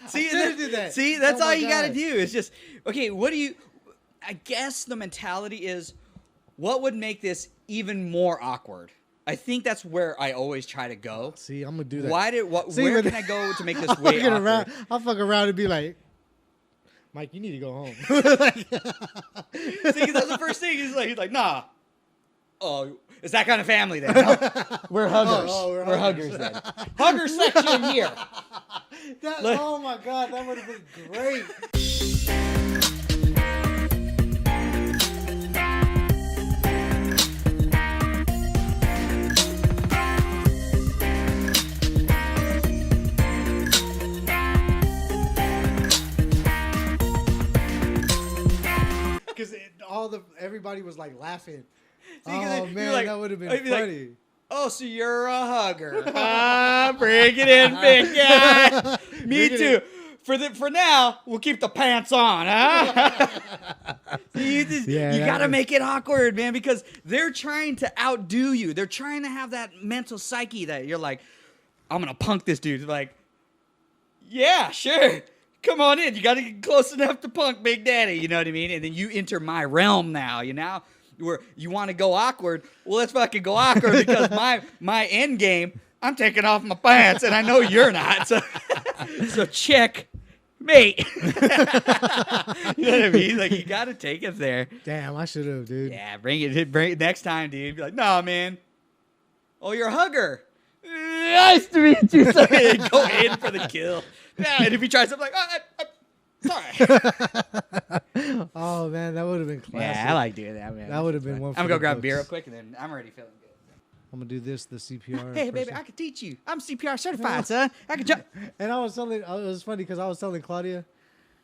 See, do that. See, that's Oh all my you got to God. do. It's just, okay, what do you, I guess the mentality is, what would make this even more awkward? I think that's where I always try to go. See, I'm gonna do that. Where can I go to make this way awkward? I'll fuck around and be like, Mike, you need to go home. See, 'cause that's the first thing. He's like, nah. Oh, it's that kind of family then. No, we're huggers. We're huggers then. Hugger section here. Oh my God, that would have been great. Because everybody was like laughing. See, 'cause Oh you're man, like- that would have been I'd be like, funny. oh, so you're a hugger. Bring it in, big guy. Me Bring it too. For now, we'll keep the pants on, huh? you Yeah, got to that- make it awkward, man, because they're trying to outdo you. They're trying to have that mental psyche that you're like, I'm going to punk this dude. Like, yeah, sure. Come on in. You got to get close enough to punk Big Daddy. You know what I mean? And then you enter my realm now. You know? Where you want to go awkward, well, let's fucking go awkward because my end game, I'm taking off my pants, and I know you're not. So check, mate. You know what I mean? Like, you got to take it there. Damn, I should have, dude. Yeah, bring it next time, dude. Be like, nah, man. Oh, you're a hugger. Nice to meet you. So go in for the kill. Yeah, and if he tries something like, sorry. Oh man, that would have been classic. Yeah, I like doing that, man. That would have been one. I'm for gonna go the grab a books. beer real quick, and then I'm already feeling good. I'm gonna do this, the CPR. Hey, baby, I can teach you. I'm CPR certified, son. I can jump. And I was telling, it was funny because I was telling Claudia,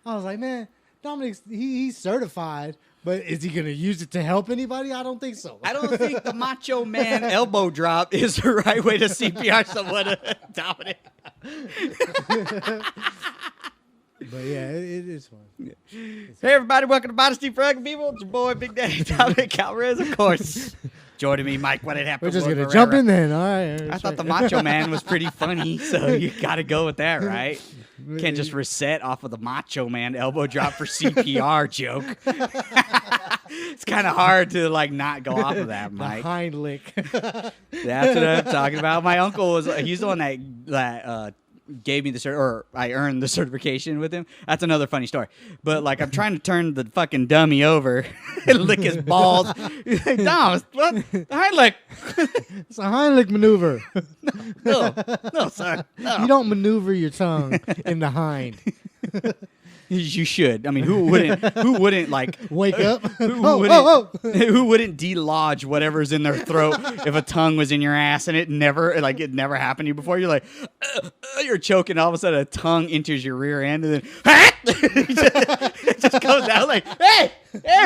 I was like, man, Dominic's he's certified, but is he gonna use it to help anybody? I don't think so. I don't think the Macho Man elbow drop is the right way to CPR someone, Dominic. But yeah, it is fun. Hey, everybody, welcome to Modesty for Ugly People. It's your boy, Big Daddy Dominic Alvarez, of course. Joining me, Mike. What had happened? We're just Lord gonna Herrera. jump in then. All right. I thought the Macho Man was pretty funny, so you got to go with that, right? Can't just reset off of the Macho Man elbow drop for CPR joke. It's kind of hard to like not go off of that, the Mike. hind lick. That's what I'm talking about. My uncle he's the one that gave me or I earned the certification with him. That's another funny story. But like I'm trying to turn the fucking dummy over and lick his balls. He's like, Dom, what? The hind lick. It's a hind lick maneuver. No, son. No. You don't maneuver your tongue in the hind. You should. I mean, who wouldn't like Wake up. who wouldn't delodge whatever's in their throat if a tongue was in your ass and it never happened to you before? You're like, you're choking. All of a sudden, a tongue enters your rear end, and then it just goes out like, hey,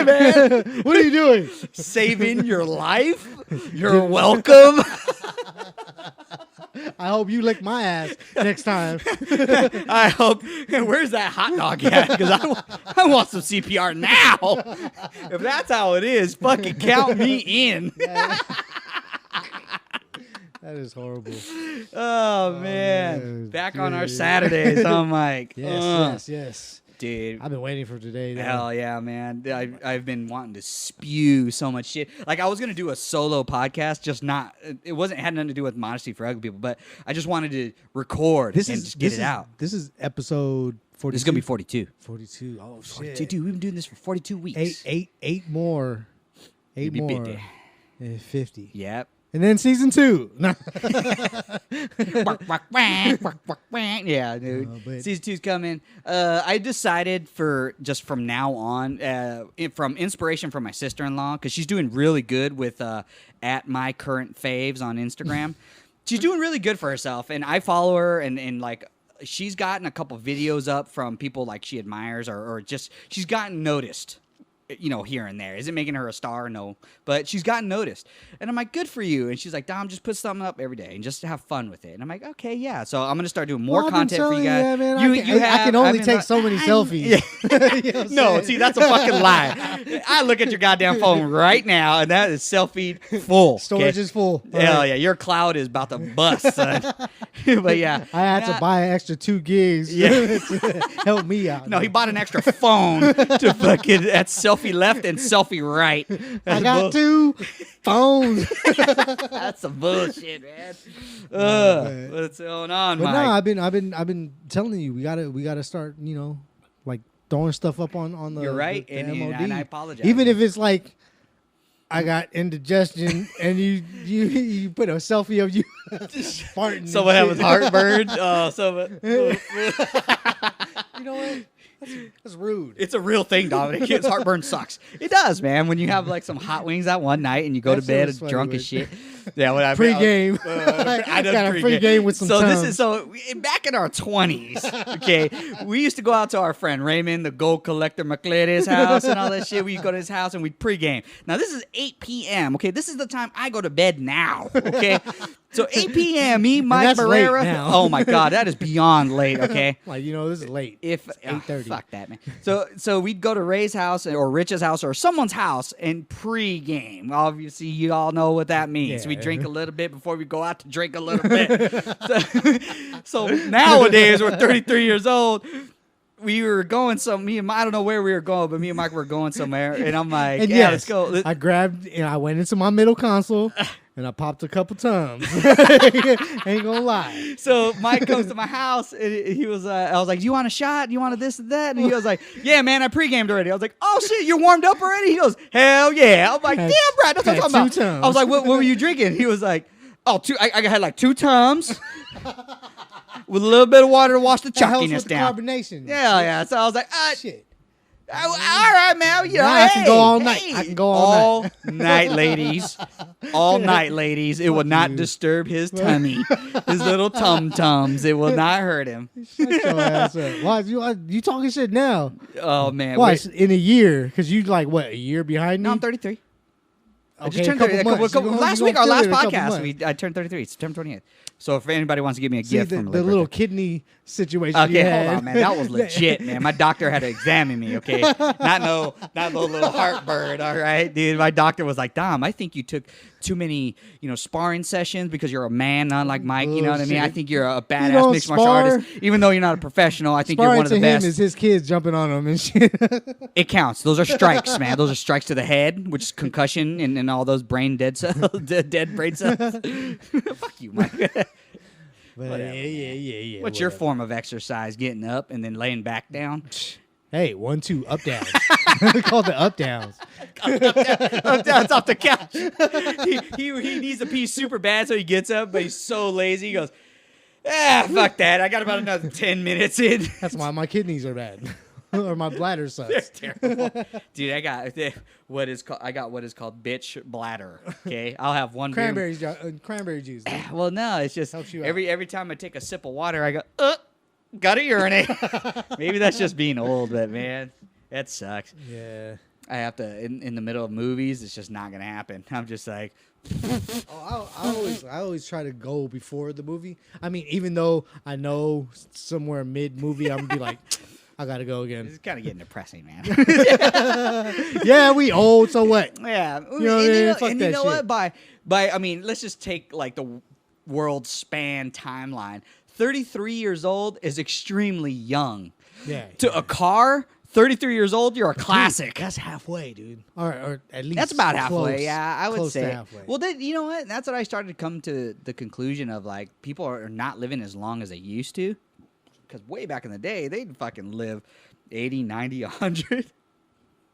man, What are you doing? saving your life. You're welcome. I hope you lick my ass next time. I hope. Where's that hot dog at? Because I want some CPR now. If that's how it is, fucking count me in. That is horrible. Oh, man. man, Back on our dude. Saturdays. I'm like, Yes. dude. I've been waiting for today. though. Hell yeah, man. I've been wanting to spew so much shit. Like, I was going to do a solo podcast, just not, it had nothing to do with Modesty for Ugly People, but I just wanted to record just get it out. This is episode 42. This is going to be 42. 42. Oh, shit. 42. Dude, we've been doing this for 42 weeks. Eight more. Eight Maybe more. 50. 50. Yep. And then season 2. No. Yeah, dude. but- Season 2's coming. I decided from now on, from inspiration from my sister-in-law, because she's doing really good with at my current faves on Instagram. She's doing really good for herself, and I follow her, and like she's gotten a couple videos up from people like she admires, or just she's gotten noticed. here and there. Is it making her a star? No. But she's gotten noticed. And I'm like, good for you. And she's like, Dom, just put something up every day and just have fun with it. And I'm like, okay, yeah. So I'm going to start doing more Well, I've been content for you telling guys. yeah, man, You I can only take so many selfies. Yeah. You know what I'm No, saying? see, that's a fucking lie. I look at your goddamn phone right now, and that is selfie full. Storage okay? is full. All Hell right. yeah, your cloud is about to bust, son. But yeah. I had to buy an extra 2 gigs Yeah. to help me out. No, he bought an extra phone to fucking that's selfie left and selfie right. I got 2 phones. That's some bullshit, man. man. What's going on, But Mike? no, I've been telling you we gotta start, like throwing stuff up on the You're right, the and MOD. I apologize. Even if it's like I got indigestion and you put a selfie of you farting. and someone having shit. heartburn. Oh, someone. You know what? That's rude. It's a real thing, Dominic. His heartburn sucks. It does, man. When you have like some hot wings that one night and you go That to shit bed was funny, drunk as but- shit. Yeah, when I Pre-game. I done Got a pre-game with some So Tums. this is back in our 20s. Okay, we used to go out to our friend Raymond, the gold collector McClary's house and all that shit. We'd go to his house and we'd pregame. Now this is 8 p.m. Okay, this is the time I go to bed now. Okay, so 8 p.m. Me, Mike that's late Barrera. now. Oh my God, that is beyond late. Okay. Like this is late. If It's 8:30. fuck that, man. So we'd go to Ray's house or Rich's house or someone's house and pre-game. Obviously, you all know what that means. Yeah. We drink a little bit before we go out to drink a little bit. so nowadays, we're 33 years old. We were going I don't know where we were going, but me and Mike were going somewhere, and I'm like, And yeah, yes, let's go. I grabbed and I went into my middle console and I popped a couple times. Ain't gonna lie. So Mike comes to my house and he was, I was like, "Do you want a shot? Do you want this and that?" And he was like, "Yeah, man, I pre-gamed already." I was like, "Oh shit, you're warmed up already?" He goes, "Hell yeah!" I'm like, Had- "Damn, Brad, that's what I'm had talking about." 2 Tums. I was like, what were you drinking?" He was like, "Oh, I had like 2 Tums with a little bit of water to wash the That helps chalkiness with the down." carbonation. Yeah. So I was like, Shit. all right, man. You know, Now I can hey, go all night. hey. I can go all night. night, ladies. All night, ladies. It will not you. disturb his tummy, his little tum tums. It will not hurt him. Shut your ass up. Why you talking shit now? Oh man. Why wait. in a year? Because you like what, a year behind me? No, I'm 33. I Okay, just turned a couple 30. months. You gonna- Last you week, gonna our feel last it in a couple podcast, months. I turned 33. September 28th. So if anybody wants to give me a See gift the, from a the late little birthday- kidney situation. Okay, you hold had. on, man. That was legit, man. My doctor had to examine me, okay? Not no little heartburn, all right, dude. My doctor was like, "Dom, I think you took too many, sparring sessions because you're a man, not like Mike. You know what I mean? I Bullshit. think you're a You badass don't mixed martial spar. artist, even though you're not a professional. I think you're Sparring one of the to him best. is his kids jumping on him and shit. It counts. Those are strikes, man. Those are strikes to the head, which is concussion and all those brain dead cells, dead brain cells. Fuck you, Mike. But Whatever, yeah. What's your whatever. form of exercise? Getting up and then laying back down? Hey, 1, 2, up downs. Called the up downs. Up down, it's off the couch. He needs to pee super bad, so he gets up, but he's so lazy. He goes, fuck that. I got about another 10 minutes in. That's why my kidneys are bad, or my bladder sucks. Terrible. Dude, I got what is called bitch bladder. Okay, I'll have one beer. Cranberry juice. Dude. Well, no, it's just Helps you out. every time I take a sip of water, I go, gotta urinate. Maybe that's just being old, but man, that sucks. Yeah. I have to in the middle of movies. It's just not gonna happen. I'm just like, Oh, I always try to go before the movie. I mean, even though I know somewhere mid movie, I'm gonna be like, I gotta go again. it's kind of getting depressing, man. Yeah, we old, so what? Yeah, You know what I mean? Fuck and you that know shit. what? By I mean, let's just take like the world span timeline. 33 years old is extremely young. Yeah. To a car, 33 years old, you're a classic. That's halfway, dude. Or at least That's about close, halfway. Yeah, I would close to say. halfway. Well, then, you know what? That's what I started to come to the conclusion of like people are not living as long as they used to. Because way back in the day, they'd fucking live 80, 90, 100.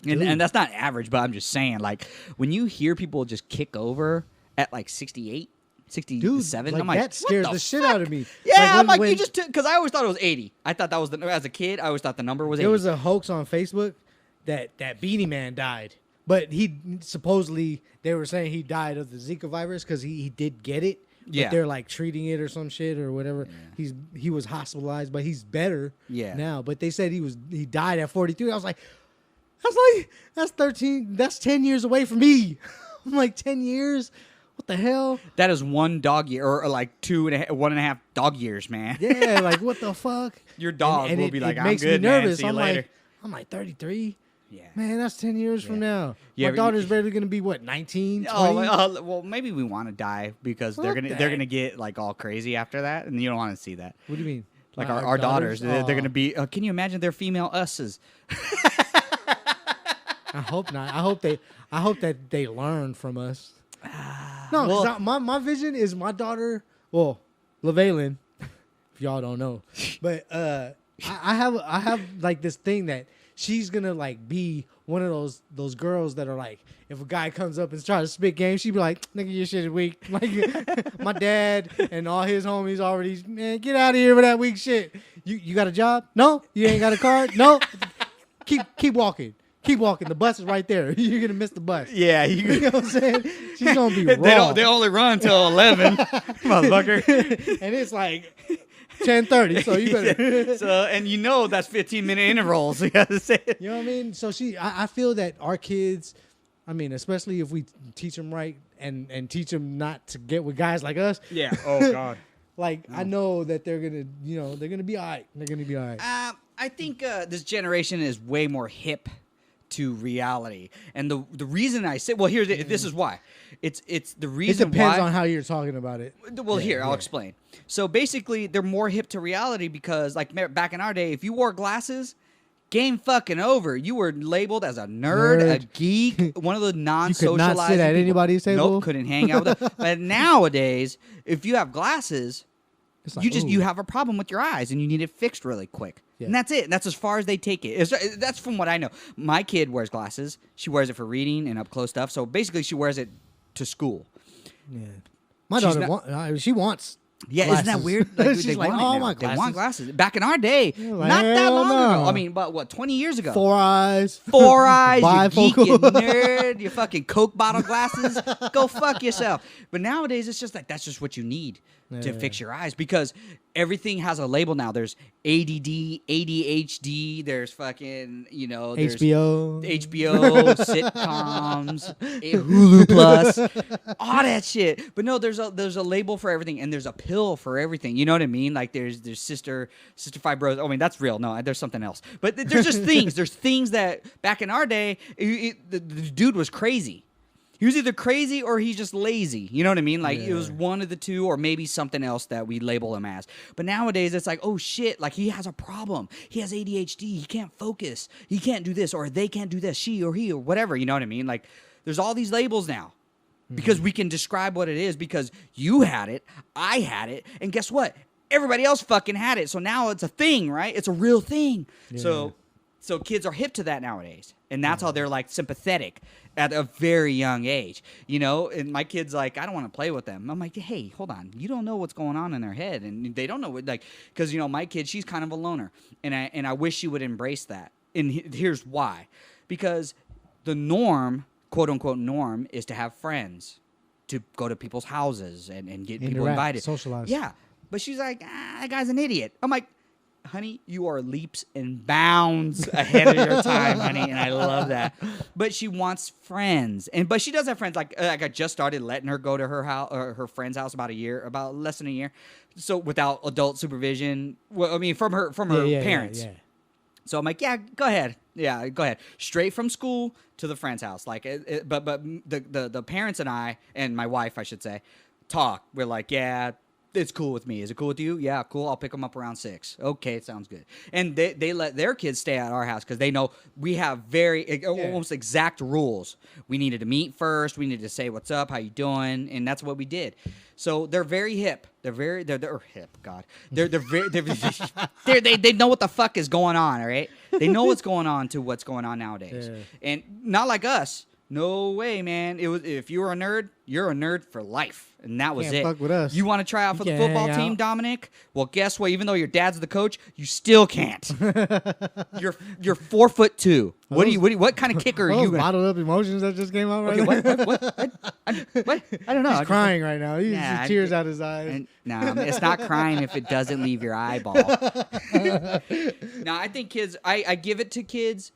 And that's not average, but I'm just saying, like, when you hear people just kick over at like 68, 67, Dude, I'm like, that scares what the shit fuck? out of me. Yeah, I'm like, when you just took, because I always thought it was 80. I thought that was as a kid, I always thought the number was 80. there was a hoax on Facebook that Beanie Man died, but he supposedly they were saying he died of the Zika virus because he did get it. But Yeah. they're like treating it or some shit or whatever. He was hospitalized, but he's better Yeah. now. But they said he died at 43. I was like, That's 13. That's 10 years away from me. I'm like 10 years. What the hell? That is one dog year, or like 1.5 dog years, man. Yeah, like what the fuck? Your dog will be like, it I'm makes good, me nervous. man. See you I'm later. like, I'm like 33. Yeah. Man, that's 10 years from now. Yeah, My but daughter's barely gonna be what, 19, 20? Oh, well, maybe we want to die because they're Fuck gonna that. get like all crazy after that, and you don't want to see that. What do you mean? Like our daughters, they're Oh, gonna be. Can you imagine their female us's? I hope not. I hope that they learn from us. No, 'cause Well- my vision is my daughter. Well, LaVaylin, if y'all don't know, but I have like this thing that she's gonna like be one of those girls that are like, if a guy comes up and tries to spit game, she'd be like, nigga, your shit is weak. Like my dad and all his homies already, man, get out of here with that weak shit. You got a job? No. You ain't got a card? No. Keep walking. Keep walking. The bus is right there. You're gonna miss the bus. Yeah, You know what I'm saying? She's gonna be raw. they only run till 11, motherfucker. And it's like 10:30. So you better. So and you know that's 15-minute intervals. You gotta say it. You know what I mean? So I feel that our kids, I mean, especially if we teach them right and teach them not to get with guys like us. Yeah. Oh God. Like I know that they're gonna, they're gonna be all right. They're gonna be all right. I think this generation is way more hip to reality, and the reason I say, well, this is why. It's the It reason depends why. on how you're talking about it. Well, here I'll explain. So basically, they're more hip to reality because, like back in our day, if you wore glasses, game fucking over. You were labeled as a nerd, a geek, one of the non-socializing. You could not sit at people. anybody's table? Nope, couldn't hang out with them. But nowadays, if you have glasses, It's like, you ooh. have a problem with your eyes and you need it fixed really quick. Yeah. And that's it. That's as far as they take it. That's from what I know. My kid wears glasses. She wears it for reading and up close stuff. So basically, she wears it to school. Yeah. My She's daughter, she wants. Yeah, glasses. isn't that weird? Like, She's they like, want oh, it now. my They want glasses. glasses. Back in our day, You're like, not that hell long ago. no. I mean, but what, 20 years ago? 4 eyes. Four eyes, you geek, you Bifocal. nerd, your fucking Coke bottle glasses. Go fuck yourself. But nowadays, it's just like that's just what you need to Yeah. fix your eyes because everything has a label now. There's ADD, ADHD. There's fucking, there's HBO, sitcoms, Hulu Plus, all that shit. But no, there's a label for everything, and there's a pill for everything. You know what I mean? Like there's sister fibrosis. I mean that's real. No, there's something else. But there's just things. There's things that back in our day, the dude was crazy. He was either crazy or he's just lazy. You know what I mean? Like it was one of the two, or maybe something else that we label him as. But nowadays, it's like, oh shit, like he has a problem. He has ADHD. He can't focus. He can't do this, or they can't do this. She or he or whatever. You know what I mean? Like there's all these labels now because we can describe what it is because you had it, I had it, and guess what? Everybody else fucking had it. So now it's a thing, right? It's a real thing. Yeah. So kids are hip to that nowadays. And that's how they're like sympathetic at a very young age, and my kid's like, I don't want to play with them. I'm like, hey, hold on. You don't know what's going on in their head. And they don't know what, like, because, my kid, she's kind of a loner and I wish she would embrace that. And here's why, because the norm, quote unquote norm, is to have friends, to go to people's houses and get people Interact, invited. socialize. Yeah. But she's like, that guy's an idiot. I'm like, honey, you are leaps and bounds ahead of your time, honey, and I love that. But she wants friends, but she does have friends. Like I just started letting her go to her house, or her friend's house, about less than a year, so without adult supervision. Well, I mean, from her parents. Yeah. So I'm like, yeah, go ahead. Yeah, go ahead. Straight from school to the friend's house. Like, but the parents and I, and my wife, I should say, talk. We're like, yeah, it's cool with me. Is it cool with you? Yeah, cool. I'll pick them up around 6. Okay, it sounds good. And they let their kids stay at our house because they know we have almost exact rules. We needed to meet first. We needed to say what's up, how you doing, and that's what we did. So they're very hip. They're hip. God, they're very they know what the fuck is going on. All right, they know what's going on to what's going on nowadays, and not like us. No way, man. If you were a nerd, you're a nerd for life, and that was Can't it. fuck with us. You want to try out for the can't football hang team, out. Dominic? Well, guess what? Even though your dad's the coach, you still can't. You're 4'2". What kind of kicker are Those you? Gonna, bottled up emotions that just came out right okay, now. what? I don't know. He's crying right now. He's Nah, just tears out his eyes. No, it's not crying if it doesn't leave your eyeball. No, I think kids. I give it to kids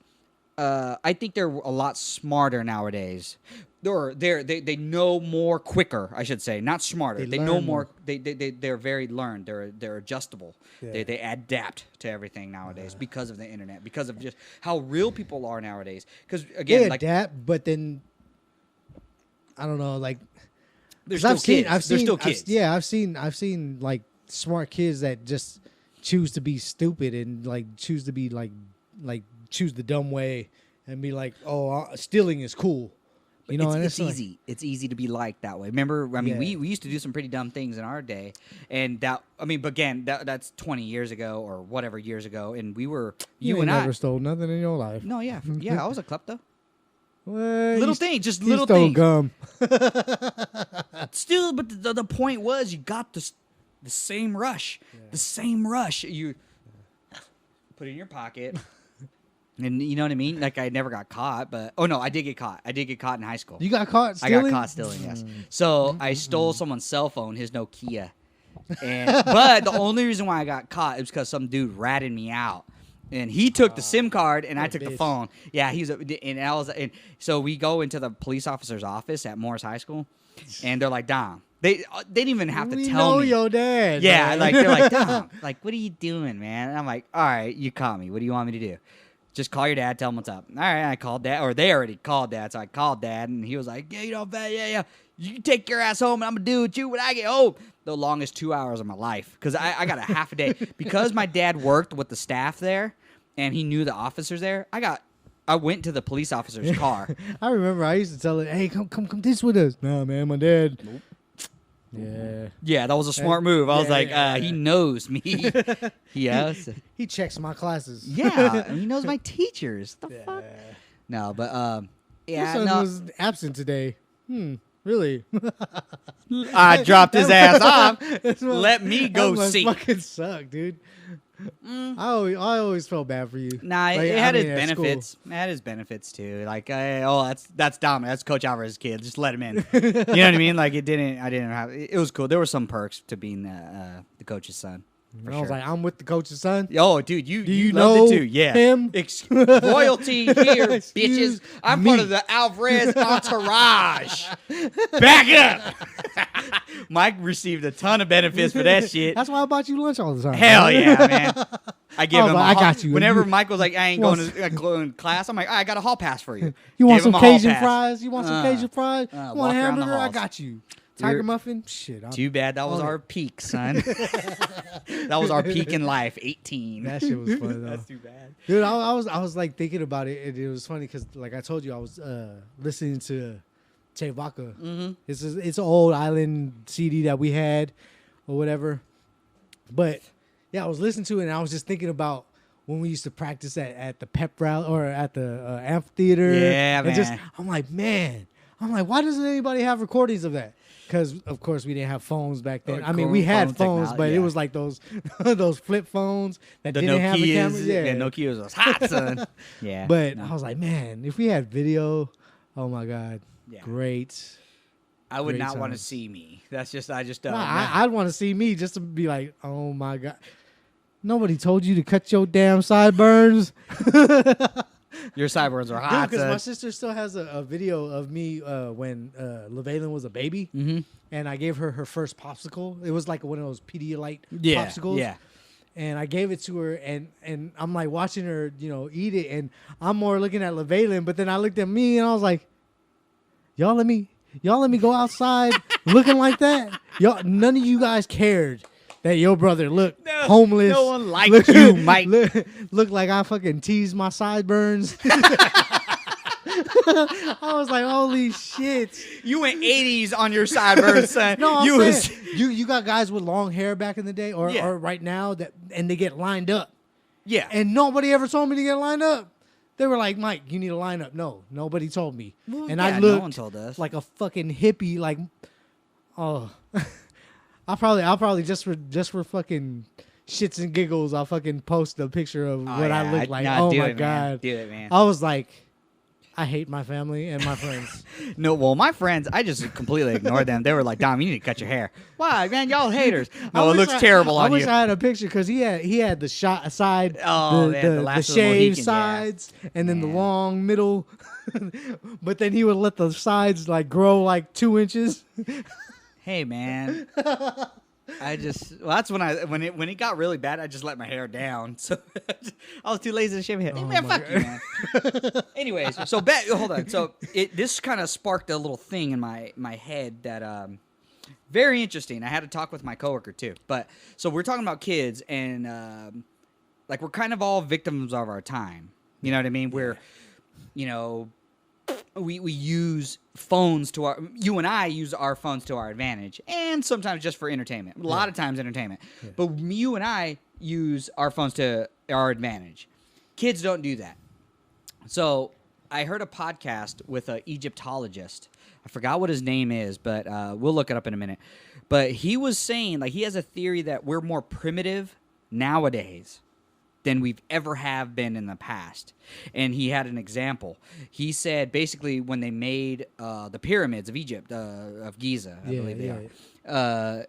I think they're a lot smarter nowadays. They know more quicker, I should say, not smarter. They They know learn more. more. They're very learned. They're adjustable. Yeah. They adapt to everything nowadays because of the internet, because of just how real people are nowadays. Because again, They like adapt, but then I don't know, like they're 'cause still kids. They're still kids. I've seen like smart kids that just choose to be stupid and like choose to be like choose the dumb way and be like, oh, stealing is cool. You know, and it's like- easy. It's easy to be like that way. Remember, I mean, Yeah. we used to do some pretty dumb things in our day, and that I mean, but again, that's 20 years ago or whatever years ago, and we were you ain't and I. never stole nothing in your life. No, yeah, yeah, I was a klepto. What? Little You thing, just you little stole things. gum. Still, but the point was, you got the same rush, the same rush. You put it in your pocket. And you know what I mean? Like I never got caught, but oh no, I did get caught. I did get caught in high school. You got caught I stealing? got caught stealing, yes. So I stole someone's cell phone, his Nokia. And but the only reason why I got caught is because some dude ratted me out. And he took the SIM card and I what a took the bitch. phone. Yeah, and so we go into the police officer's office at Morris High School, and they're like, Dom. They didn't even have to We tell know me. your dad. Yeah, man. like they're like, Dom, like, what are you doing, man? And I'm like, all right, you caught me. What do you want me to do? Just call your dad, tell him what's up. All right, I called dad, or they already called dad, so I called dad, and he was like, yeah, you know, yeah. You can take your ass home, and I'm gonna do with you when I get home. The longest 2 hours of my life, because I got a half a day. Because my dad worked with the staff there, and he knew the officers there. I went to the police officer's car. I remember I used to tell it, hey, come this with us. No, man, my dad. Nope. Yeah. Yeah, that was a smart move. I was Yeah, like, yeah, he yeah. knows me. Yes. He checks my classes. Yeah, and he knows my teachers. The Yeah. fuck? No, but My yeah, son no. was absent today. Really? I dropped his ass off. That's what- Let me go that must see. fucking suck, dude. I always felt bad for you. Nah, Like, it I had mean, its at school. benefits. It had its benefits too. Like, that's Dominic. That's Coach Alvarez's kid. Just let him in. You know what I mean? Like, I didn't have. It was cool. There were some perks to being the coach's son. For I was sure. like, I'm with the coach's son. Oh, dude, you you loved know it too. Yeah, him? Royalty here, bitches. Excuse I'm me. part of the Alvarez entourage. Back up. Mike received a ton of benefits for that shit. That's why I bought you lunch all the time. Hell yeah, man. I give was him. like, a I hall- got you. Whenever You- Mike was like, I ain't want going to going to class, I'm like, I got a hall pass for you. You want Gave him some a hall Cajun pass. fries? You want some Cajun fries? You walk want a around the hamburger? I halls. got you. Tiger You're- muffin? Shit. Too bad that was Oh. our peak, son. That was our peak in life, 18. That shit was fun though. That's too bad. Dude, I was like thinking about it, and it was funny because, like I told you, I was listening to Che Vaca. Mm-hmm. It's an old island CD that we had, or whatever. But yeah, I was listening to it, and I was just thinking about when we used to practice at the pep rally or at the amphitheater. Yeah, and man. I'm like, why doesn't anybody have recordings of that? Because of course we didn't have phones back then. I mean, we had phone phones, but technology, it yeah. was like those those flip phones that The didn't have a camera. Nokias. Yeah, Nokias was hot, son. Yeah. but no. I was like, man, if we had video, oh my god, Yeah. great. I would great not want to times. see me. That's just, I just don't. Nah, know. I'd want to see me just to be like, oh my god. Nobody told you to cut your damn sideburns. Your sideburns are hot, Because my son. sister still has a video of me when LaValen was a baby, Mm-hmm. and I gave her first popsicle. It was like one of those Pedialyte Yeah. popsicles. Yeah. And I gave it to her, and I'm like watching her, eat it, and I'm more looking at LaValen, but then I looked at me and I was like, y'all let me go outside looking like that? Y'all, none of you guys cared that your brother looked No, homeless. no one liked you, Mike. Looked like I fucking teased my sideburns. I was like, holy shit. You went 80s on your sideburns, son. No, I'm you saying, you got guys with long hair back in the day or, Yeah. or right now and they get lined up. yeah. And nobody ever told me to get lined up. They were like, Mike, you need to line up. No, nobody told me. Well, and yeah, I no looked one told us. like a fucking hippie. Like, oh, I'll probably just for fucking shits and giggles, I'll fucking post a picture of what I look like. Nah, Oh do my it, man. god, Do it, man. I was like, I hate my family and my friends. No, well, my friends, I just completely ignored them. They were like, Dom, you need to cut your hair. Why, man? Y'all haters. No, it looks terrible on I wish you. I had a picture because he had the shot side, Oh, man, the the last of the shaved Mohican, yeah. sides, and then the Man. long middle. But then he would let the sides like grow like 2 inches. Hey, man. That's when it got really bad. I just let my hair down. So I was too lazy to shave my head. Hey, Oh man, my fuck you, man. Anyways, so hold on. So this kind of sparked a little thing in my head that very interesting. I had to talk with my coworker too. But so we're talking about kids and like we're kind of all victims of our time. You know what I mean? We're we use phones to our you and I use our phones to our advantage, and sometimes just for entertainment. A lot of times entertainment, but you and I use our phones to our advantage. Kids don't do that. So I heard a podcast with an Egyptologist. I forgot what his name is, but we'll look it up in a minute. But he was saying, like, he has a theory that we're more primitive nowadays than we've ever have been in the past. And he had an example. He said basically when they made the pyramids of Egypt, of Giza, I believe they are,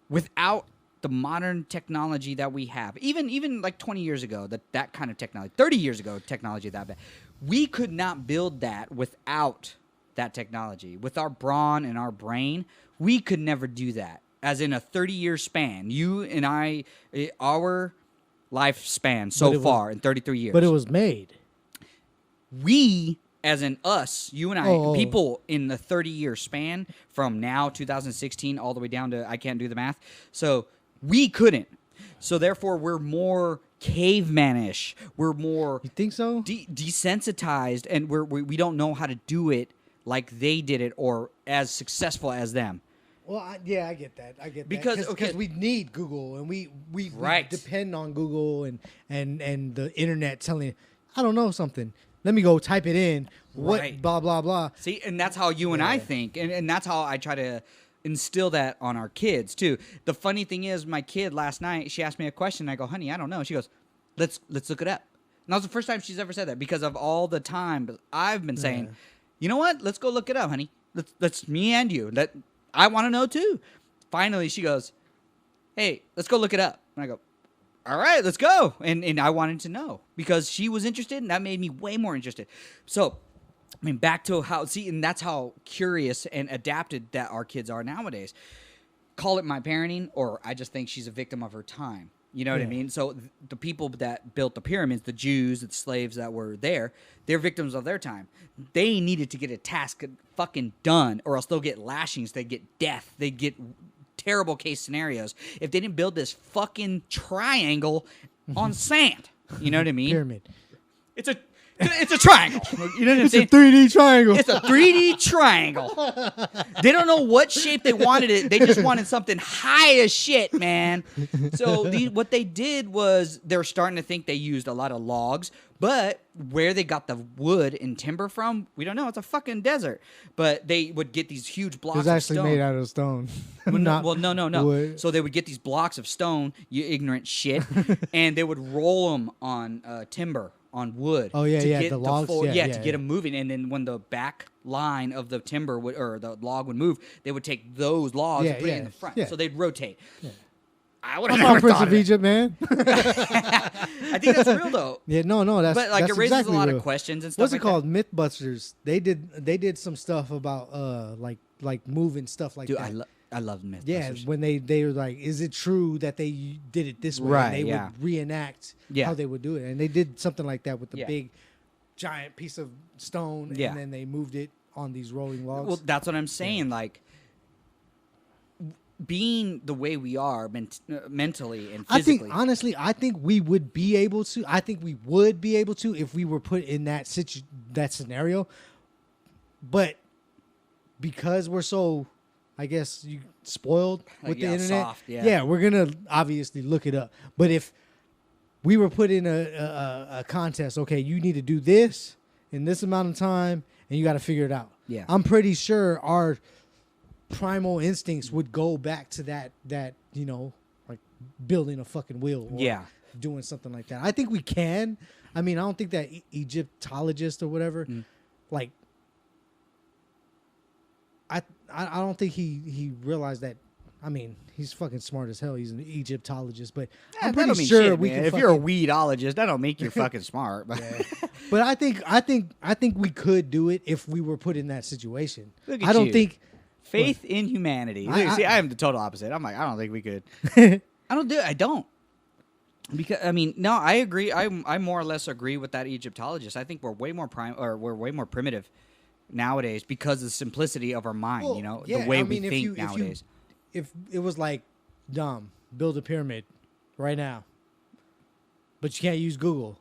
without the modern technology that we have, even like 20 years ago, that kind of technology, 30 years ago, technology that bad, we could not build that without that technology. With our brawn and our brain, we could never do that. As in a 30-year span, you and I, our lifespan so far in 33 years. But it was made. We, as in us, you and I, Oh. people in the 30-year span from now, 2016, all the way down to, I can't do the math. So we couldn't. So therefore, we're more cavemanish. We're more You think so? desensitized, and we don't know how to do it like they did it or as successful as them. Well, I get that. I get Because, that. okay. Because we need Google and we Right. depend on Google and the internet telling, I don't know something. Let me go type it in. What Right. blah blah blah. See, and that's how you and I Yeah. think, and that's how I try to instill that on our kids too. The funny thing is, my kid last night, she asked me a question. I go, honey, I don't know. She goes, let's look it up. And that was the first time she's ever said that because of all the time I've been saying, Yeah. you know what? Let's go look it up, honey. Let's me and you. I want to know too. Finally, she goes, hey, let's go look it up. And I go, all right, let's go. And I wanted to know because she was interested, and that made me way more interested. So, I mean, back to and that's how curious and adapted that our kids are nowadays. Call it my parenting, or I just think she's a victim of her time. You know what I Yeah. mean? So the people that built the pyramids, the Jews, the slaves that were there, they're victims of their time. They needed to get a task fucking done, or else they'll get lashings, they get death, they get terrible case scenarios if they didn't build this fucking triangle on sand. You know what I mean? Pyramid. It's a triangle. You know what I'm It's a saying? 3D triangle. It's a 3D triangle. They don't know what shape they wanted it. They just wanted something high as shit, man. So what they did was they're starting to think they used a lot of logs, but where they got the wood and timber from, we don't know. It's a fucking desert. But they would get these huge It blocks was of actually stone. made out of stone. No. wood. So they would get these blocks of stone, you ignorant shit, and they would roll them on timber, on wood. Oh, yeah, to yeah, get the logs, to yeah, get them moving. And then when the back line of the timber or the log would move, they would take those logs and put it in the front. yeah. So they'd rotate. I would I'm have not never Prince thought of of it. Egypt, man. I think that's real though. Yeah, no, that's But like that's it raises exactly a lot real. of questions and stuff. What's it like called? Mythbusters. They did some stuff about like moving stuff like Dude, that. I love Mythbusters. Yeah, when they were like, is it true that they did it this way? Right, And they yeah. would reenact Yeah. how they would do it, and they did something like that with the Yeah. big, giant piece of stone, Yeah. and then they moved it on these rolling logs. Well, that's what I'm saying. Like, being the way we are mentally and I physically. think honestly, I think we would be able to. I think we would be able to if we were put in that that scenario. But because we're so, I guess, spoiled with Yeah, the internet, soft, yeah. we're gonna obviously look it up. But if we were put in a contest, okay, you need to do this in this amount of time, and you got to figure it out. Yeah. I'm pretty sure our primal instincts would go back to that like building a fucking wheel. Or Yeah. doing something like that. I think we can. I mean, I don't think that Egyptologist or whatever, like, I don't think he realized that. I mean, he's fucking smart as hell. He's an Egyptologist, but I'm that don't pretty mean sure shit, we man. can. If you're a weedologist, that don't make you fucking smart. But But I think we could do it if we were put in that situation. Look at I don't you. think faith in humanity. See, I am the total opposite. I'm like, I don't think we could. I don't. Because I mean, no, I agree. I more or less agree with that Egyptologist. I think we're way more we're way more primitive nowadays because of the simplicity of our mind. Well, you know, yeah, the way I we mean, think nowadays. If it was like, dumb, build a pyramid right now, but you can't use Google.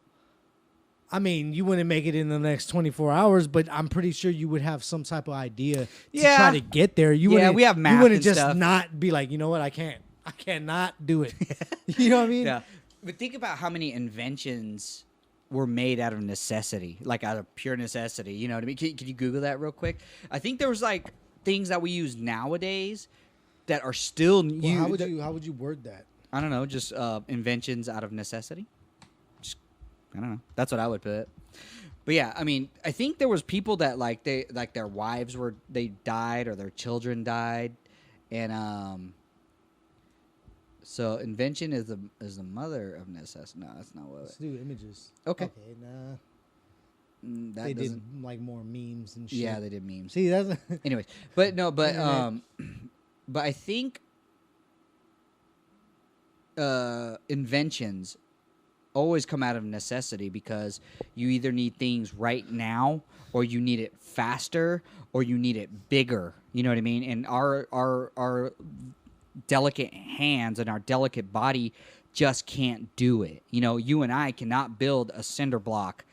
I mean, you wouldn't make it in the next 24 hours, but I'm pretty sure you would have some type of idea to try to get there. You wouldn't, we have math You wouldn't and just stuff. not be like, you know what, I cannot do it. You know what I mean? Yeah, but think about how many inventions were made out of necessity, like out of pure necessity. You know what I mean? Can you Google that real quick? I think there was like things that we use nowadays that are still Well, how would you word that? I don't know, just inventions out of necessity. Just, I don't know. That's what I would put. But yeah, I mean, I think there was people that their wives they died or their children died, and so invention is the mother of necessity. No, that's not what. Let's do images. Okay. Nah. That They doesn't. did like more memes and shit. Yeah, they did memes. See, that's Anyways, but no, but Internet. but I think inventions always come out of necessity because you either need things right now or you need it faster or you need it bigger. You know what I mean? And our delicate hands and our delicate body just can't do it. You know, you and I cannot build a cinder block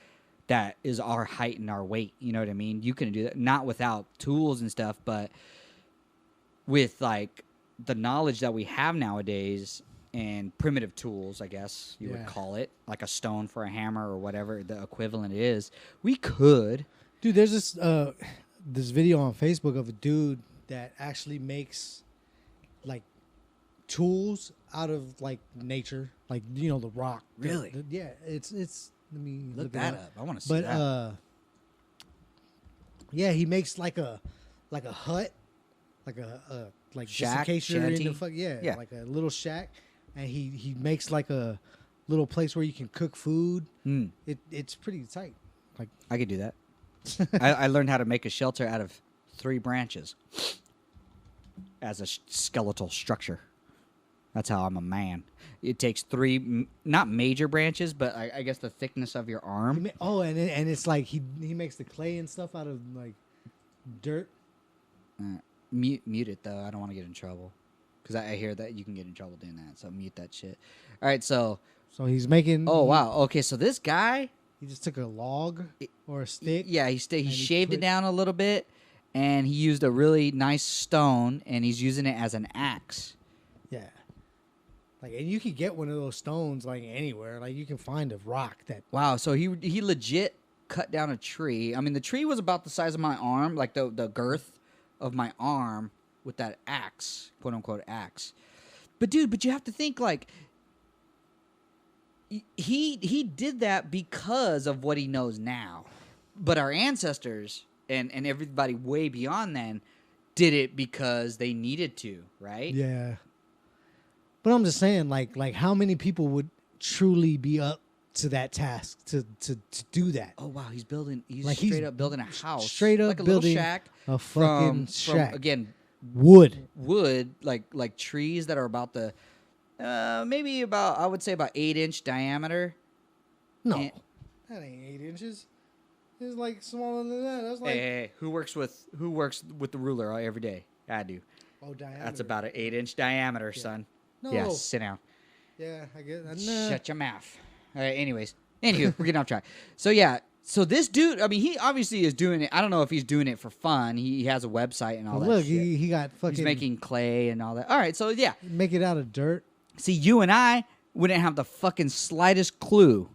that is our height and our weight. You know what I mean? You can do that, not without tools and stuff, but with like the knowledge that we have nowadays and primitive tools, I guess you would call it, like a stone for a hammer or whatever the equivalent is, we could. Dude, there's this video on Facebook of a dude that actually makes like tools out of like nature, like, you know, the rock. Really? Yeah, it's let me Look it that up. I want to see But that. yeah, he makes like a hut, like a like Shack, just in case you're in the shanty? yeah, like a little shack, and he makes like a little place where you can cook food. It's pretty tight. Like, I could do that. I learned how to make a shelter out of 3 branches as a skeletal structure. That's how I'm a man. It takes 3, not major branches, but I guess the thickness of your arm. and it's like he makes the clay and stuff out of like dirt. Mute it, though. I don't want to get in trouble. Because I hear that you can get in trouble doing that. So mute that shit. All right, so... So he's making... Oh, wow. Okay, so this guy... He just took a log or a stick. Yeah, he and shaved it put- down a little bit, and he used a really nice stone, and he's using it as an axe. Yeah. Like, and you can get one of those stones like anywhere. Like, you can find a rock that... Wow, so he legit cut down a tree. I mean, the tree was about the size of my arm, like the girth of my arm with that axe, quote unquote axe. But dude, you have to think like he did that because of what he knows now. But our ancestors and everybody way beyond then did it because they needed to, right? Yeah. But I'm just saying, like how many people would truly be up to that task to do that? Oh wow, he's Like, straight he's up building a house, straight up like a building little shack, a fucking from shack. again Wood. wood, like trees that are about the maybe about, I would say about 8-inch diameter. No. And- That ain't 8 inches. It's like smaller than that. That's like... Hey, who works with the ruler every day? I do. Oh, diameter. That's about an 8-inch diameter, son. No. Yeah, sit down. Yeah, I guess. Nah. Shut your mouth. All right. Anyways, we're getting off track. So yeah, so this dude, I mean, he obviously is doing it. I don't know if he's doing it for fun. He has a website and all that. Look, shit. he got fucking... He's making clay and all that. All right. So yeah, Make it out of dirt. see, you and I wouldn't have the fucking slightest clue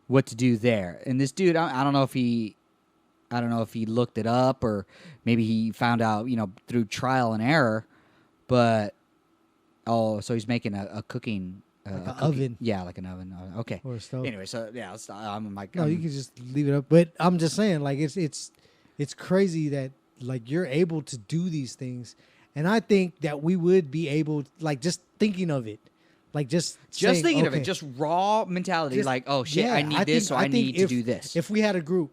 what to do there. And this dude, I don't know if he looked it up or maybe he found out, through trial and error. But so he's making a cooking Like a an cookie- oven. Yeah, like an oven. Okay. Or a stove. Anyway, so yeah, I'm like, No, you can just leave it up. But I'm just saying, like it's crazy that like you're able to do these things, and I think that we would be able, like, just thinking of it, like just saying, thinking of okay, it, just raw mentality, just- like, oh shit, yeah, I need this, so I think need to do this. If we had a group,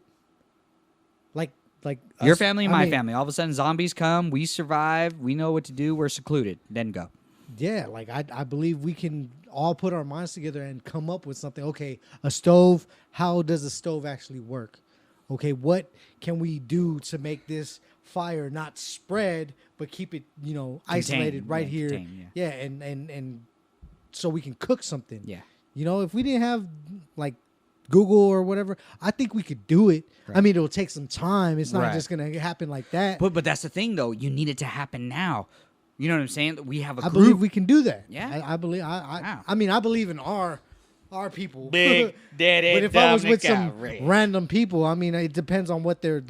like Your us- family, I my mean, family. All of a sudden, zombies come. We survive. We know what to do. We're secluded. Then go. Yeah, like I believe we can all put our minds together and come up with something. Okay, a stove. How does a stove actually work? Okay, what can we do to make this fire not spread but keep it, isolated right here? contained, yeah, and so we can cook something. Yeah. If we didn't have like Google or whatever, I think we could do it. Right. I mean, it'll take some time. It's not Right. just gonna happen like that. But that's the thing, though. You need it to happen now. You know what I'm saying? We have a I group. believe we can do that. Yeah. I believe. Wow. I mean, I believe in our people. Big Daddy But if I was with Dominic some Outrage. random people, I mean, it depends on what their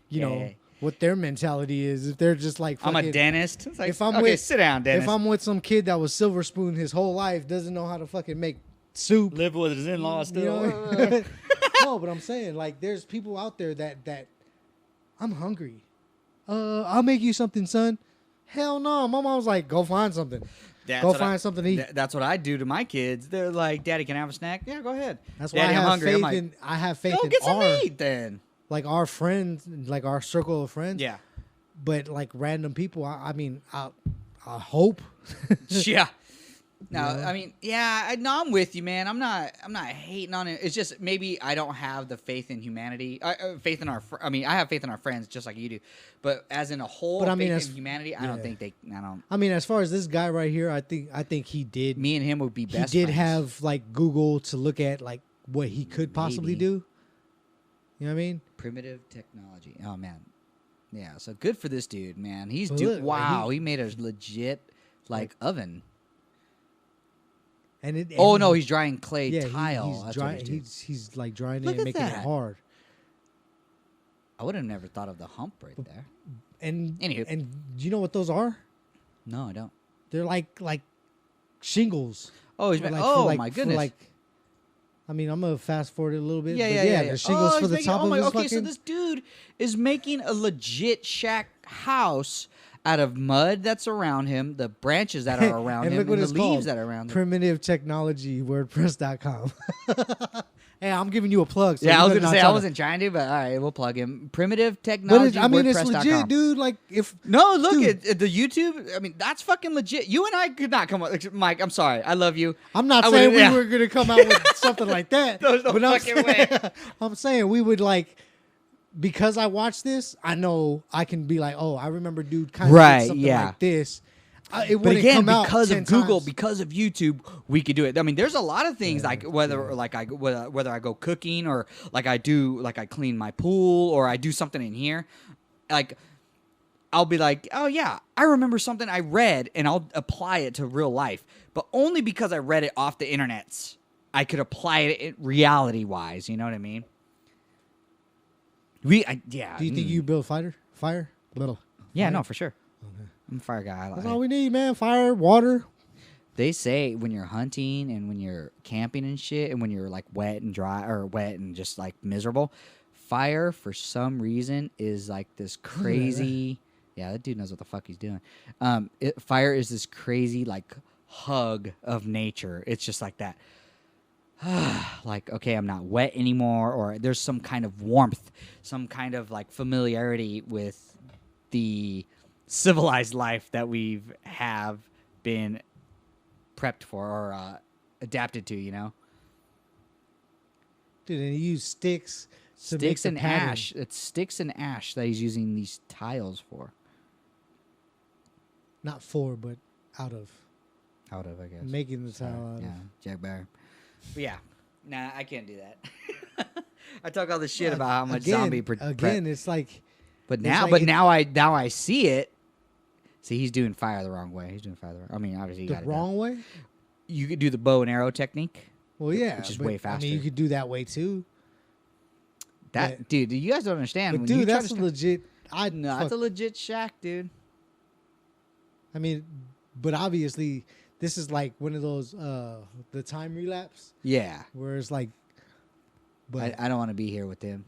Yeah. what their mentality is. If they're just like, I'm a fucking- dentist. It's like, If I'm okay, with- sit down, dentist. If I'm with some kid that was silver spoon his whole life, doesn't know how to fucking make soup. live with his in-laws You still. know? No, but I'm saying, like, there's people out there that I'm hungry. I'll make you something, son. Hell no. My mom's like, go find something. That's Go what find something to eat. That's what I do to my kids. They're like, "Daddy, can I have a snack?" Yeah, go ahead. That's why Daddy, I I'm have hungry. I'm faith like, in. I have faith go in get some our meat then. like our friends, like our circle of friends. Yeah. But like random people, I mean, I hope. Yeah. No, Yeah. I mean, yeah, no, I'm with you, man. I'm not hating on it. It's just maybe I don't have the faith in humanity, faith in our. I mean, I have faith in our friends just like you do, but as in a whole, But I mean, faith as- in humanity, I yeah. don't think they. I don't. I mean, as far as this guy right here, I think he did. Me and him would be He best. did friends. have like Google to look at like what he could possibly Maybe. do. You know what I mean? primitive technology. Oh man, yeah. So good for this dude, man. He's But look, wow. he- He made a legit like oven. And it. Oh and no, he's drying clay yeah, tile. He's That's dry, what he's doing. he's like drying Look it and at making it that. hard. I would have never thought of the hump right there. And Anywho. and do you know what those are? No, I don't. They're like shingles. Oh, he's For, been, like, oh for, like, my for, goodness. like, I mean, I'm gonna fast forward it a little bit. Yeah, but yeah, yeah. The shingles Oh, for he's the making- top oh of my, his okay, fucking. so this dude is making a legit shack house out of mud that's around him, the branches that are around and him, look what and it's the leaves called. that are around him. Primitive technology, WordPress.com. Hey, I'm giving you a plug. So Yeah, you I was better gonna not say try I to- wasn't trying to, but all right, we'll plug him. Primitive But technology. I mean, it's WordPress.com. legit, dude. Like, if No, look Dude. at the YouTube. I mean, that's fucking legit. You and I could not come up. Mike, I'm sorry. I love you. I'm not I saying would've- yeah. we were gonna come out with something like that. There's no but I'm fucking way. I'm saying we would like, because I watched this, I know I can be like, oh, I remember dude kind of Right, did something yeah. like this. It But wouldn't again, come out because 10 of Google, times. because of YouTube, we could do it. I mean, there's a lot of things like whether I go cooking or like I clean my pool or I do something in here, like I'll be like, oh yeah, I remember something I read and I'll apply it to real life, but only because I read it off the internets. I could apply it reality wise. You know what I mean? Yeah. Do you think you build fire? Little. Yeah, no, for sure. I'm a fire guy. That's all we need, man. Fire, water. They say when you're hunting and when you're camping and shit and when you're like wet and dry or wet and just like miserable, fire for some reason is like this crazy. Yeah, that dude knows what the fuck he's doing. Fire is this crazy like hug of nature. It's just like that. Like, okay, I'm not wet anymore, or there's some kind of warmth, some kind of like familiarity with the civilized life that have been prepped for or adapted to, you know? Dude, and you use sticks to make Sticks the and pattern. ash. It's sticks and ash that he's using these tiles for. Not for, but out of. Out of, I guess. Making the Sorry. tile out Yeah, of. Jack Bauer. But yeah, nah, I can't do that. I talk all this shit Well, about how much again, zombie Again, it's like. But it's now, like now I see it. See, he's doing fire the wrong way. He's doing fire the wrong. I mean, obviously, you The got wrong way? You could do the bow and arrow technique. Well, yeah. Which is but, way I faster. mean, you could do that way too. That But- dude, you guys don't understand. But when you dude, try that's to a legit. no, that's a legit shack, dude. I mean, but obviously, this is like one of those the time relapse Yeah. where it's like, but I don't want to be here with him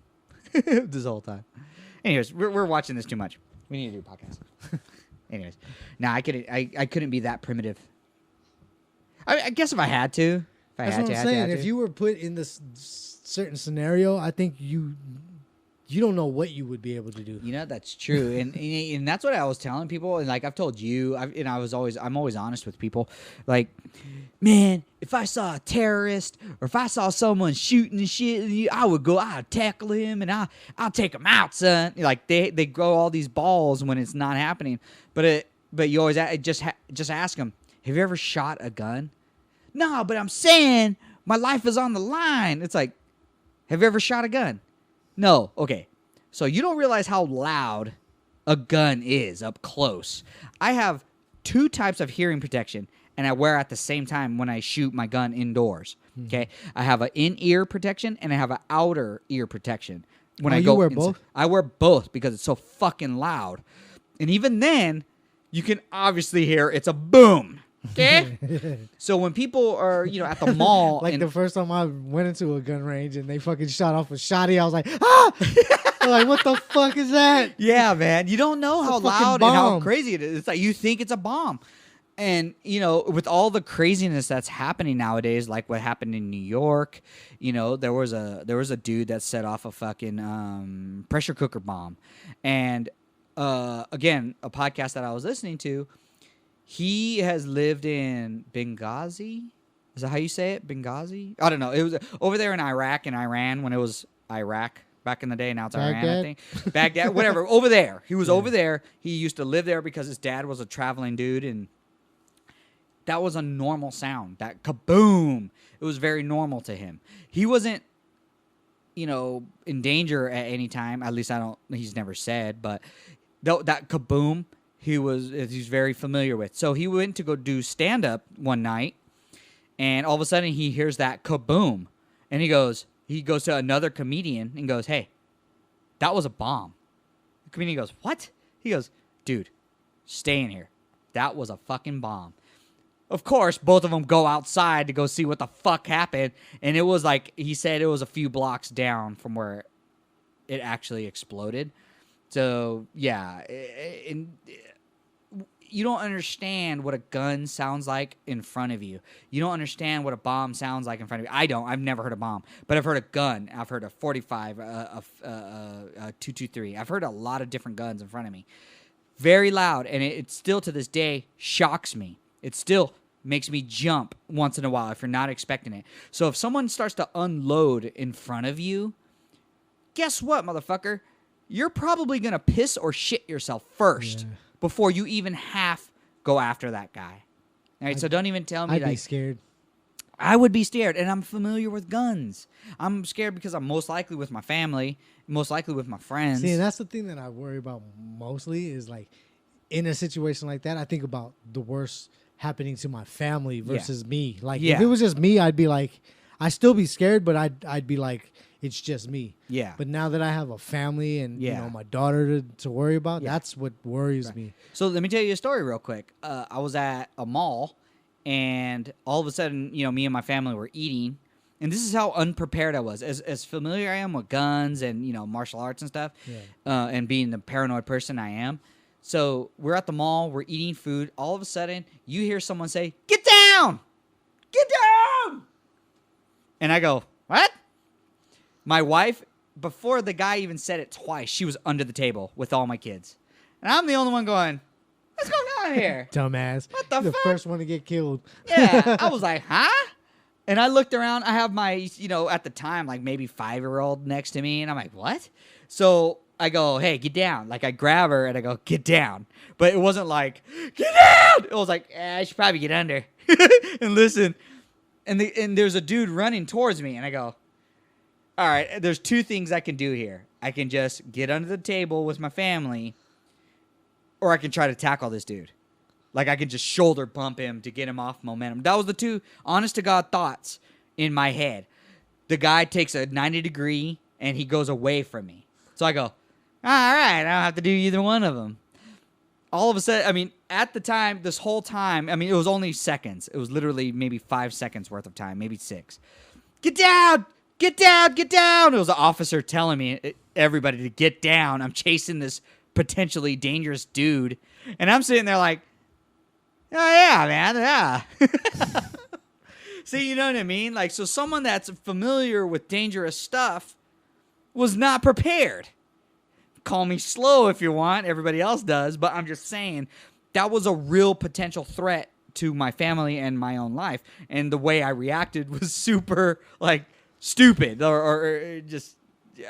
this whole time. Anyways, we're watching this too much. We need to do a podcast. Anyways, I couldn't be that primitive. I guess if I had to, that's what I'm saying. If you were put in this certain scenario, I think you don't know what you would be able to do. You know, that's true, and that's what I was telling people, and like I've told you, I'm always honest with people. Like, man, if I saw a terrorist or if I saw someone shooting and shit, I'd tackle him and I'll take him out, son. Like they grow all these balls when it's not happening, but you always just ask them, have you ever shot a gun? No, but I'm saying my life is on the line. It's like, have you ever shot a gun? No. Okay. So you don't realize how loud a gun is up close. I have 2 types of hearing protection, and I wear at the same time when I shoot my gun indoors. Okay. I have an in-ear protection, and I have an outer ear protection. When I go, you wear inside. both? I wear both because it's so fucking loud. And even then, you can obviously hear it's a boom. Okay. So when people are, at the mall, like the first time I went into a gun range and they fucking shot off a shotty, I was like, ah! I'm like, what the fuck is that? Yeah, man. You don't know how loud bomb. and how crazy it is. It's like you think it's a bomb. And, with all the craziness that's happening nowadays, like what happened in New York, there was a dude that set off a fucking pressure cooker bomb. And again, a podcast that I was listening to, he has lived in Benghazi. Is that how you say it? Benghazi? I don't know. It was over there in Iraq and Iran when it was Iraq back in the day. Now it's Iran, I think. Baghdad, whatever. Over there. He was over there. He used to live there because his dad was a traveling dude, and that was a normal sound. That kaboom. It was very normal to him. He wasn't, in danger at any time. At least he's never said, but that kaboom, he's very familiar with. So he went to go do stand-up one night, and all of a sudden he hears that kaboom, and he goes to another comedian and goes, hey, that was a bomb. The comedian goes, what? He goes, dude, stay in here. That was a fucking bomb. Of course, both of them go outside to go see what the fuck happened, and it was like, he said it was a few blocks down from where it actually exploded. So, yeah, you don't understand what a gun sounds like in front of you. You don't understand what a bomb sounds like in front of you. I don't. I've never heard a bomb. But I've heard a gun. I've heard a 45, a 223. I've heard a lot of different guns in front of me. Very loud. And it still, to this day, shocks me. It still makes me jump once in a while if you're not expecting it. So if someone starts to unload in front of you, guess what, motherfucker? You're probably going to piss or shit yourself first. Yeah. Before you even half go after that guy. All right, so don't even tell me. I'd be scared. I would be scared, and I'm familiar with guns. I'm scared because I'm most likely with my family, most likely with my friends. See, and that's the thing that I worry about mostly is like in a situation like that, I think about the worst happening to my family versus me. Like if it was just me, I'd be like, I'd still be scared, but I'd be like, it's just me. Yeah. But now that I have a family and my daughter to worry about, that's what worries me. So let me tell you a story real quick. I was at a mall, and all of a sudden, me and my family were eating, and this is how unprepared I was. As familiar I am with guns and martial arts and stuff, and being the paranoid person I am. So we're at the mall, we're eating food. All of a sudden, you hear someone say, "Get down! Get down!" And I go, "What?" My wife, before the guy even said it twice, she was under the table with all my kids. And I'm the only one going, what's going on here? Dumbass. What the fuck? The first one to get killed. Yeah. I was like, huh? And I looked around. I have my, at the time, like maybe 5-year-old next to me. And I'm like, what? So I go, hey, get down. Like I grab her and I go, get down. But it wasn't like, get down. It was like, I should probably get under and listen. And there's a dude running towards me. And I go, all right, there's 2 things I can do here. I can just get under the table with my family, or I can try to tackle this dude. Like, I can just shoulder bump him to get him off momentum. That was the 2 honest-to-God thoughts in my head. The guy takes a 90-degree, and he goes away from me. So I go, all right, I don't have to do either one of them. All of a sudden, at the time, this whole time, I mean, it was only seconds. It was literally maybe 5 seconds worth of time, maybe 6. Get down! Get down! Get down! It was an officer telling me, everybody to get down. I'm chasing this potentially dangerous dude. And I'm sitting there like, oh, yeah, man, yeah. See, you know what I mean? Like, so someone that's familiar with dangerous stuff was not prepared. Call me slow if you want. Everybody else does. But I'm just saying that was a real potential threat to my family and my own life. And the way I reacted was super, like, stupid or just,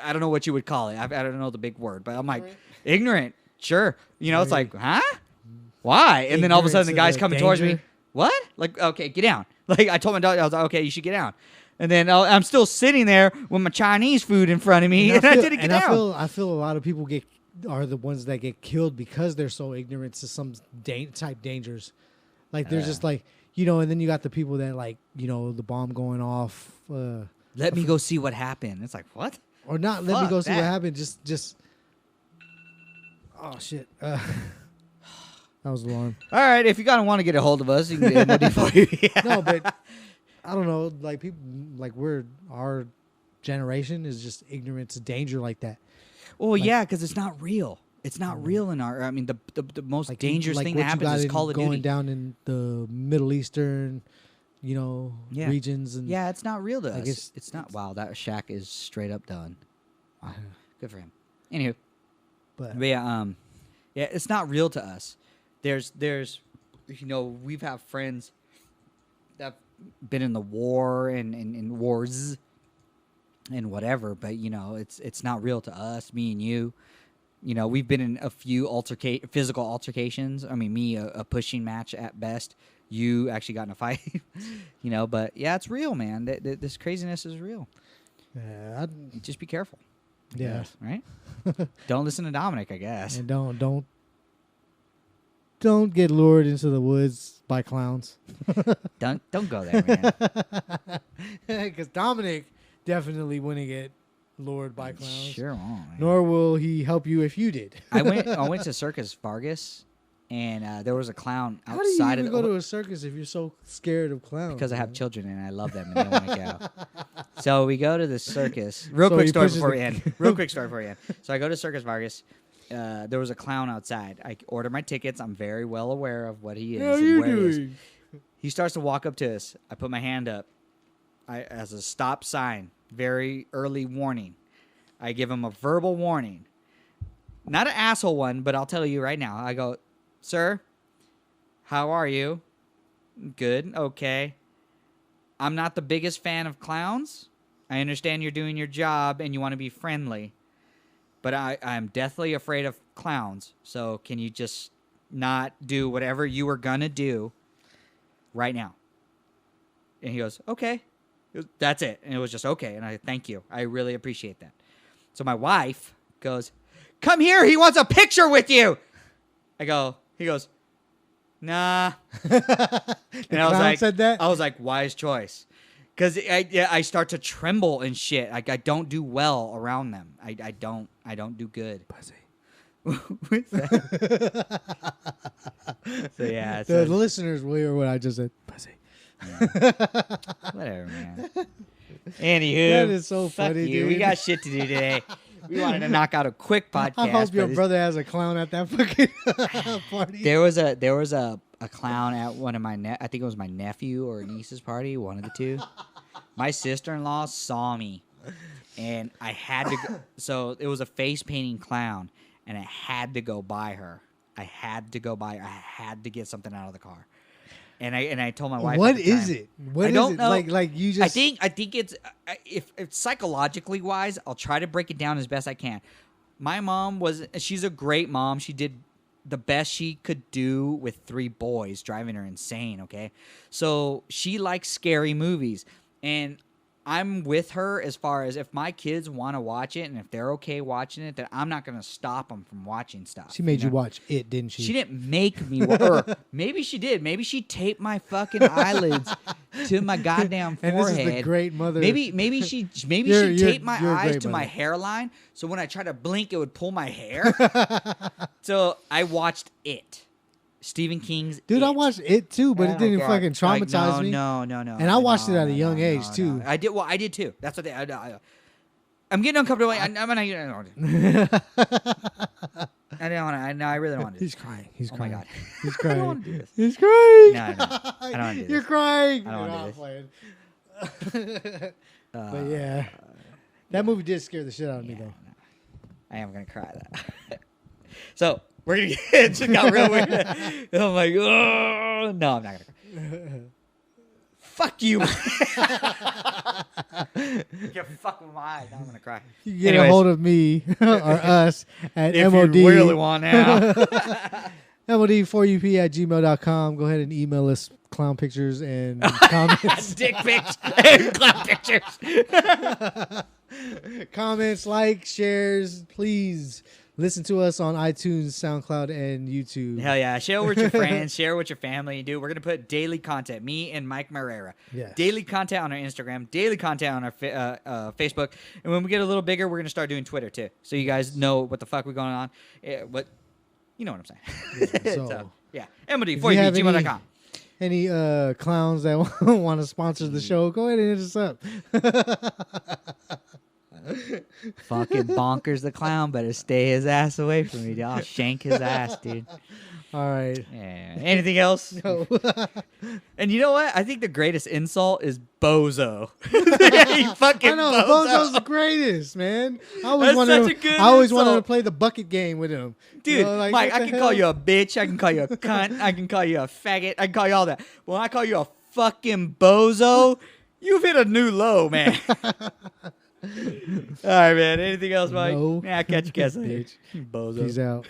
I don't know what you would call it. I don't know the big word. But I'm like, ignorant. Sure. You know, it's like, huh? Why? And then all of a sudden the guy's coming towards me. What? Like, okay, get down. Like, I told my daughter, I was like, okay, you should get down. And then I'm still sitting there with my Chinese food in front of me, and I didn't get down. I feel a lot of people are the ones that get killed because they're so ignorant to some type dangers. Like, they're just like, you know, and then you got the people that, like, you know, the bomb going off. Let me go see what happened. It's like, what? Or not let me go see what happened. Just. Oh, shit. That was alarm. All right, if you gotta want to get a hold of us, you can get MOD for you. Yeah. No, but I don't know. Like, people, like, our generation is just ignorant to danger like that. Well, like, yeah, because it's not real. It's not real in our. I mean, the most like, dangerous thing that happens is Call of Duty. Going down in the Middle Eastern, you know, regions and it's not real to us. It's not. Wow, that shack is straight up done. Wow. Good for him. Anywho, but yeah, it's not real to us. There's, you know, we've had friends that have been in the war and wars and whatever, but you know, it's not real to us, me and you. You know, we've been in a few physical altercations. I mean, me a pushing match at best. You actually got in a fight. You know, but yeah, it's real, man. This craziness is real. Yeah, just be careful. Yeah, right. Don't listen to Dominic, I guess. And don't get lured into the woods by clowns. Don't go there, man. Because Dominic definitely wouldn't get lured by clowns. Sure won't. Nor will he help you if you did. I went to Circus Vargas, and there was a clown outside. How do you even go to a circus if you're so scared of clowns? Because I have children and I love them and they want to go. So we go to the circus. Real quick story before we end. So I go to Circus Vargas. There was a clown outside. I order my tickets. I'm very well aware of what he is. How are you doing? He starts to walk up to us. I put my hand up as a stop sign. Very early warning. I give him a verbal warning. Not an asshole one, but I'll tell you right now. I go, sir, how are you? Good. Okay. I'm not the biggest fan of clowns. I understand you're doing your job and you want to be friendly. But I'm deathly afraid of clowns. So can you just not do whatever you were going to do right now? And he goes, okay. That's it. And it was just okay. And I thank you. I really appreciate that. So my wife goes, come here. He wants a picture with you. He goes, nah. And I was like, said that? I was like, wise choice. Because I start to tremble and shit. Like, I don't do well around them. I don't do good. Pussy. What's that? So yeah. The listeners will hear what I just said. Pussy. Yeah. Whatever, man. Anywho, that is so funny, dude. We got shit to do today. We wanted to knock out a quick podcast. I hope your brother has a clown at that fucking party. There was a clown at one of my I think it was my nephew or niece's party, one of the two. My sister-in-law saw me, and I had to go. So it was a face painting clown, and I had to go by her. I had to get something out of the car. And I told my wife. What is it? What I is don't it? know. Like you just. I think it's if psychologically wise, I'll try to break it down as best I can. My mom she's a great mom. She did the best she could do with 3 boys, driving her insane. Okay, so she likes scary movies, and I'm with her as far as if my kids want to watch it and if they're okay watching it, then I'm not going to stop them from watching stuff. She made you watch it, didn't she? She didn't make me watch. Maybe she did. Maybe she taped my fucking eyelids to my goddamn forehead. And this is the great mother. Maybe she taped my eyes to my hairline, so when I tried to blink, it would pull my hair. So I watched it. Stephen King's Dude, I It. watched it too, but Oh it didn't my fucking God. Like, traumatize me. No. And I watched it at a young age, too. I did. Well, I did too. That's what I'm getting uncomfortable. I don't want to. I really don't want to do He's this. crying. He's Oh crying. my God. He's I don't crying. want to do this. He's crying. No. I don't want to do You're this. crying. I don't wanna do You're not playing. Uh, But yeah, that movie did scare the shit out of me yeah, though. no. I am gonna cry that. So we're gonna get. It just got real weird. I'm like, oh no, I'm not gonna cry. Fuck you. You're fucking with my eyes. Now I'm gonna cry. You can get Anyways. a hold of me or us at If MOD. you really want now. MOD4UP@gmail.com. Go ahead and email us clown pictures and comments. Dick pics and clown pictures. Comments, like, shares, please. Listen to us on iTunes, SoundCloud, and YouTube. Hell yeah. Share with your friends. Share with your family. Dude, we're going to put daily content. Me and Mike Marrera. Yes. Daily content on our Instagram. Daily content on our Facebook. And when we get a little bigger, we're going to start doing Twitter too. So you guys know what the fuck we're going on. You know what I'm saying. Yeah, so So, yeah. if you have MOD4UP@gmail.com. any clowns that want to sponsor the show, go ahead and hit us up. Fucking Bonkers the Clown better stay his ass away from me, dude. I'll shank his ass, dude. All right. Yeah. Anything else? No. And you know what? I think the greatest insult is bozo. You fucking I know bozo. Bozo's the greatest, man. I always That's wanted. such a good I always wanted to insult. play the bucket game with him, Dude, You know, like, Mike, what I the can call hell? you a bitch. I can call you a cunt. I can call you a faggot. I can call you all that. When I call you a fucking bozo, you've hit a new low, man. All right, man. Anything else, Mike? No. Yeah, I'll catch you guys later. Bitch. Bozo. Peace out.